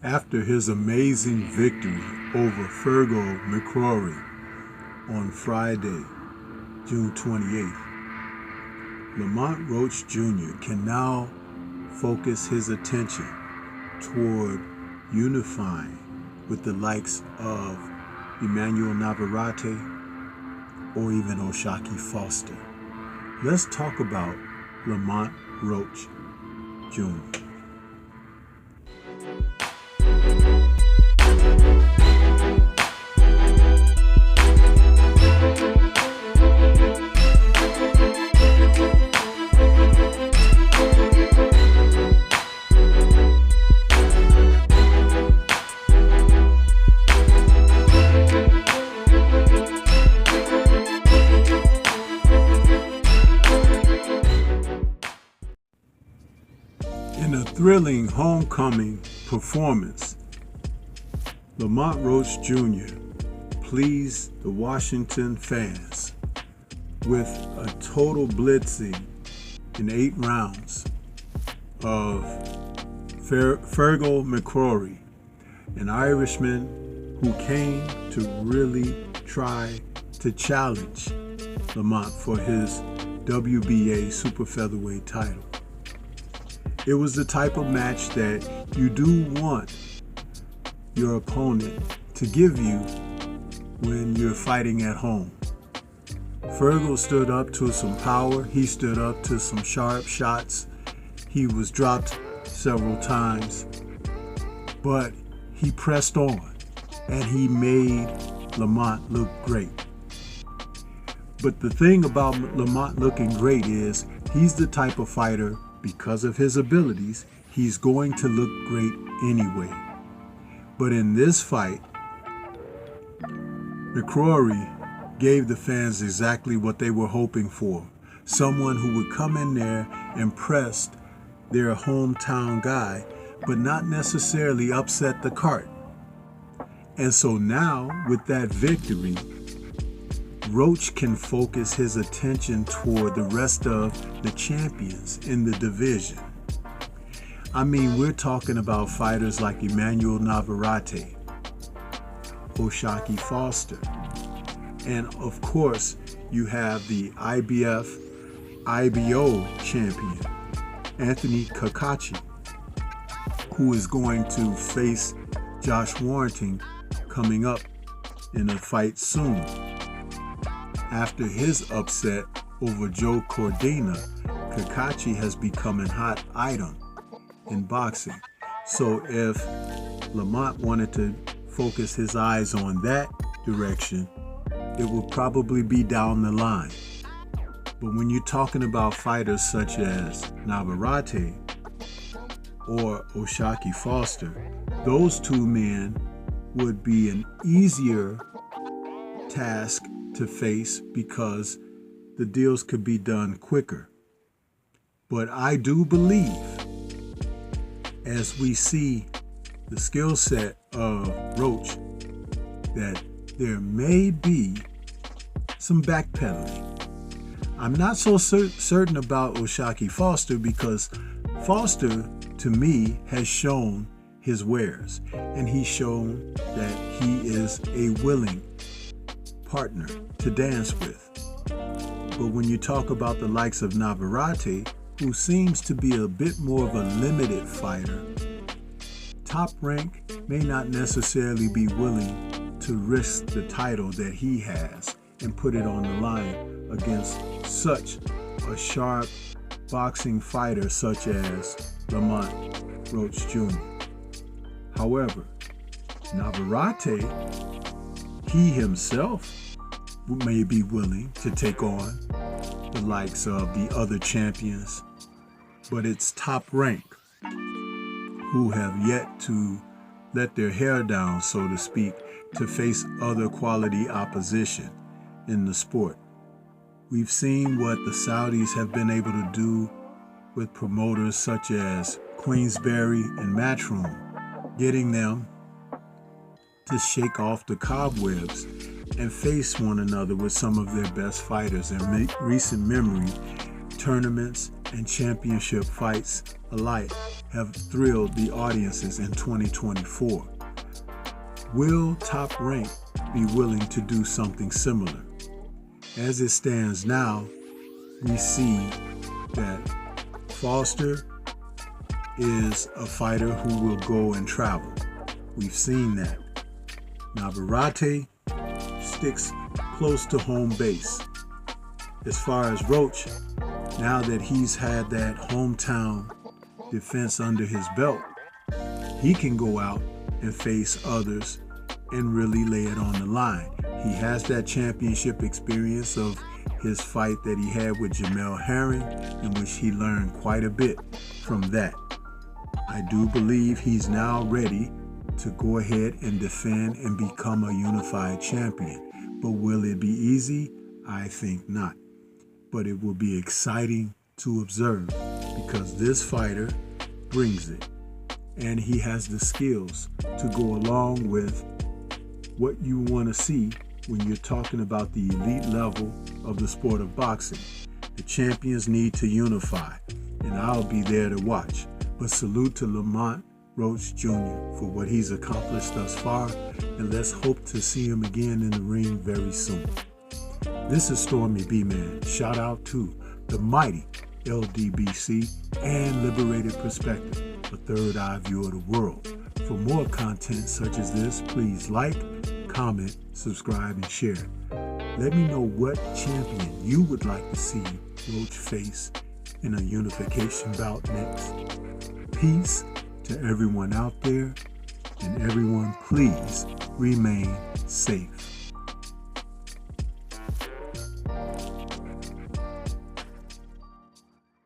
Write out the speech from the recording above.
After his amazing victory over Fergal McCrory on Friday, June 28th, Lamont Roach Jr. can now focus his attention toward unifying with the likes of Emmanuel Navarrete or even O'Shaquie Foster. Let's talk about Lamont Roach Jr. In a thrilling homecoming performance, Lamont Roach Jr. pleased the Washington fans with a total blitzing in 8 rounds of Fergal McCrory, an Irishman who came to really try to challenge Lamont for his WBA super featherweight title. It was the type of match that you do want your opponent to give you when you're fighting at home. Fergal stood up to some power. He stood up to some sharp shots. He was dropped several times, but he pressed on and he made Lamont look great. But the thing about Lamont looking great is he's the type of fighter, because of his abilities, he's going to look great anyway. But in this fight, McCrory gave the fans exactly what they were hoping for. Someone who would come in there and press their hometown guy, but not necessarily upset the cart. And so now, with that victory, Roach can focus his attention toward the rest of the champions in the division. I mean, we're talking about fighters like Emmanuel Navarrete, O'Shaquie Foster, and of course, you have the IBF IBO champion, Anthony Kakachi, who is going to face Josh Warrington coming up in a fight soon. After his upset over Joe Cordina, Kakachi has become a hot item in boxing. So if Lamont wanted to focus his eyes on that direction, it would probably be down the line. But when you're talking about fighters such as Navarrete or O'Shaquie Foster, those two men would be an easier task to face because the deals could be done quicker. But I do believe, as we see the skill set of Roach, that there may be some backpedaling. I'm not so certain about O'Shaquie Foster, because Foster, to me, has shown his wares, and he's shown that he is a willing partner to dance with. But when you talk about the likes of Navarrete, who seems to be a bit more of a limited fighter, Top Rank may not necessarily be willing to risk the title that he has and put it on the line against such a sharp boxing fighter such as Lamont Roach Jr. However, Navarrete, he himself may be willing to take on the likes of the other champions, but it's Top Rank who have yet to let their hair down, so to speak, to face other quality opposition in the sport. We've seen what the Saudis have been able to do with promoters such as Queensberry and Matchroom, getting them to shake off the cobwebs and face one another with some of their best fighters in recent memory, tournaments and championship fights alike have thrilled the audiences in 2024. Will Top Rank be willing to do something similar? As it stands now, we see that Foster is a fighter who will go and travel. We've seen that. Navarrete sticks close to home base. As far as Roach, now that he's had that hometown defense under his belt, he can go out and face others and really lay it on the line. He has that championship experience of his fight that he had with Jamel Herring, in which he learned quite a bit from that. I do believe he's now ready to go ahead and defend and become a unified champion. But will it be easy? I think not. But it will be exciting to observe because this fighter brings it. And he has the skills to go along with what you want to see when you're talking about the elite level of the sport of boxing. The champions need to unify, and I'll be there to watch. But salute to Lamont Roach Jr. for what he's accomplished thus far, and let's hope to see him again in the ring very soon. This is Stormy B-Man. Shout out to the mighty LDBC and Liberated Perspective, a third eye view of the world. For more content such as this, please like, comment, subscribe, and share. Let me know what champion you would like to see Roach face in a unification bout next. Peace to everyone out there, and everyone please remain safe.